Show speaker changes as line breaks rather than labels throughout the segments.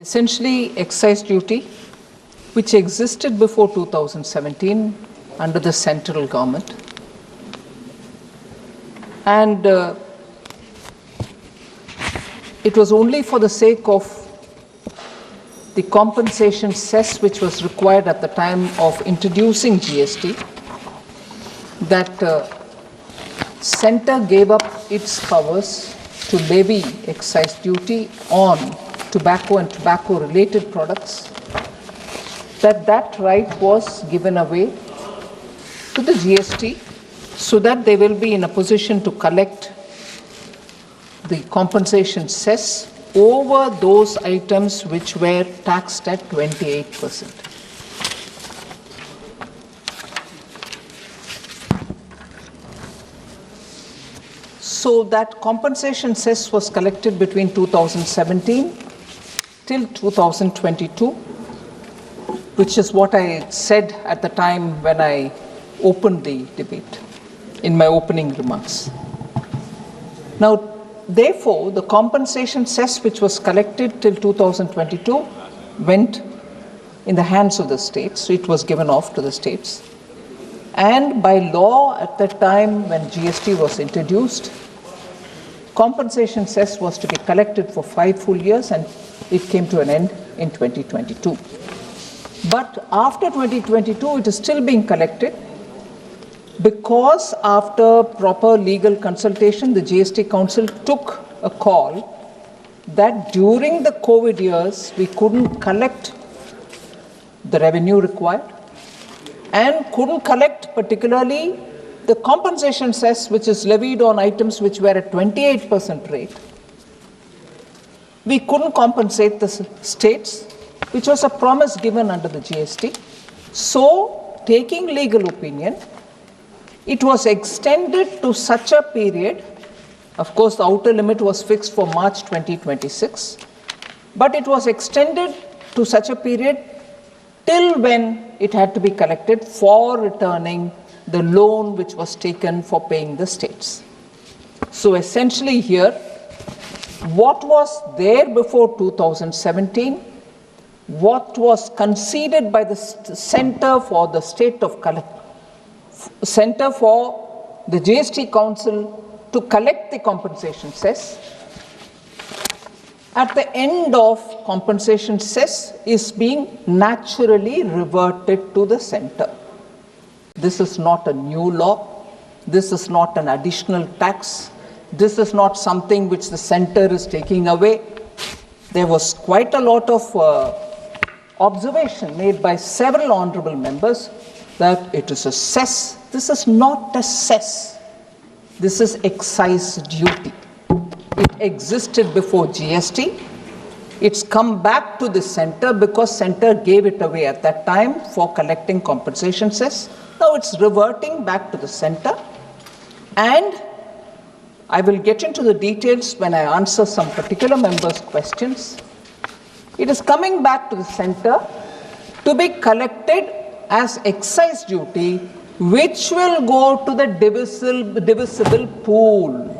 Essentially, excise duty, which existed before 2017 under the central government, and it was only for the sake of the compensation cess which was required at the time of introducing GST that Centre gave up its powers to levy excise duty on tobacco and tobacco-related products, that right was given away to the GST so that they will be in a position to collect the compensation cess over those items which were taxed at 28%. So that compensation cess was collected between 2017 till 2022, which is what I said at the time when I opened the debate in my opening remarks. Now, therefore, the compensation cess which was collected till 2022 went in the hands of the states, so it was given off to the states. And by law at that time when GST was introduced, compensation cess was to be collected for 5 full years, and it came to an end in 2022. But after 2022, it is still being collected because after proper legal consultation, the GST Council took a call that during the COVID years, we couldn't collect the revenue required and couldn't collect particularly the compensation cess which is levied on items which were at 28% rate. We couldn't compensate the states, which was a promise given under the GST. So, taking legal opinion, it was extended to such a period. Of course, the outer limit was fixed for March 2026, but it was extended to such a period till when it had to be collected for returning the loan which was taken for paying the states. So essentially here, what was there before 2017, what was conceded by the Centre for the State of Centre for the GST Council to collect the compensation cess, at the end of compensation cess is being naturally reverted to the Centre. This is not a new law. This is not an additional tax. This is not something which the Centre is taking away. There was quite a lot of observation made by several honourable members that it is a cess. This is not a cess. This is excise duty. It existed before GST. It's come back to the Centre because Centre gave it away at that time for collecting compensation cess. Now it's reverting back to the Centre, and I will get into the details when I answer some particular members' questions. It is coming back to the Centre to be collected as excise duty, which will go to the divisible pool.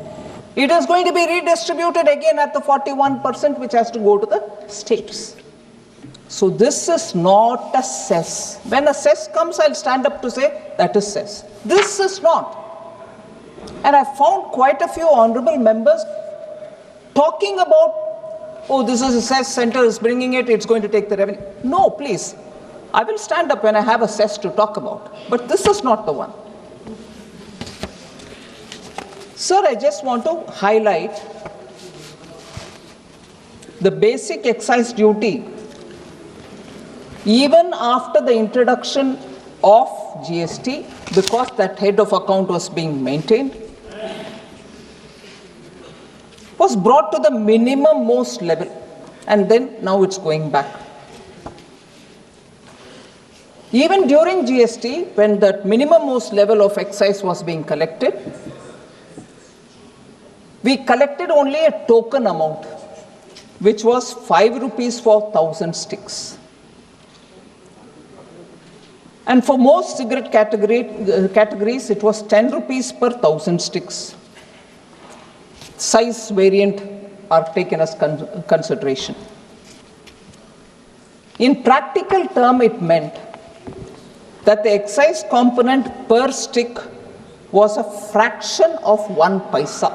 It is going to be redistributed again at the 41%, which has to go to the states. So this is not a cess. When a cess comes, I'll stand up to say that is cess. This is not. And I found quite a few honourable members talking about, oh, this is a cess, Centre is bringing it, it's going to take the revenue. No, please. I will stand up when I have a cess to talk about. But this is not the one. Sir, I just want to highlight the basic excise duty. Even after the introduction of GST, because that head of account was being maintained, was brought to the minimum most level, and then now it's going back. Even during GST, when that minimum most level of excise was being collected, we collected only a token amount, which was 5 rupees for 1,000 sticks. And for most cigarette categories, it was 10 rupees per 1,000 sticks. Size variant are taken as consideration. In practical term, it meant that the excise component per stick was a fraction of 1 paisa.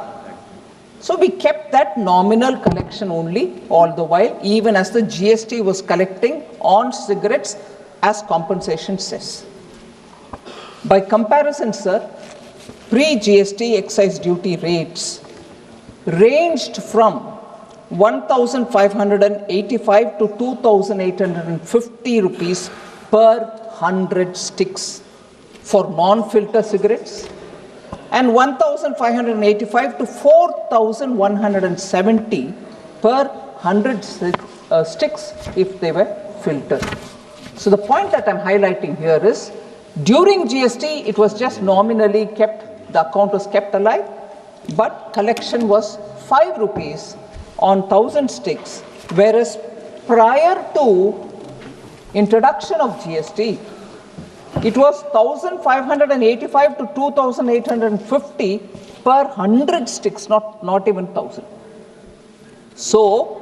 So we kept that nominal collection only all the while, even as the GST was collecting on cigarettes as compensation cess. By comparison, sir, pre-GST excise duty rates ranged from 1,585 to 2,850 rupees per 100 sticks for non-filter cigarettes and 1,585 to 4,170 per 100 sticks if they were filtered. So the point that I'm highlighting here is, during GST, it was just nominally kept, the account was kept alive, but collection was 5 rupees on 1,000 sticks, whereas prior to introduction of GST, it was 1,585 to 2,850 per 100 sticks, not even 1,000. So,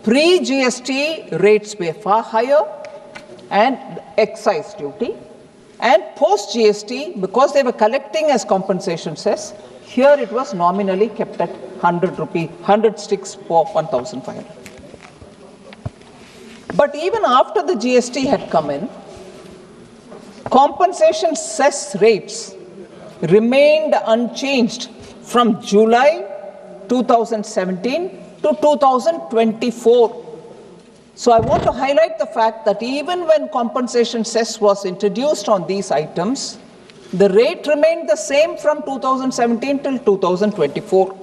pre-GST rates were far higher and excise duty, and post-GST, because they were collecting as compensation cess, here it was nominally kept at 100 sticks for 1,500. But even after the GST had come in, compensation cess rates remained unchanged from July 2017 to 2024. So I want to highlight the fact that even when compensation cess was introduced on these items, the rate remained the same from 2017 till 2024.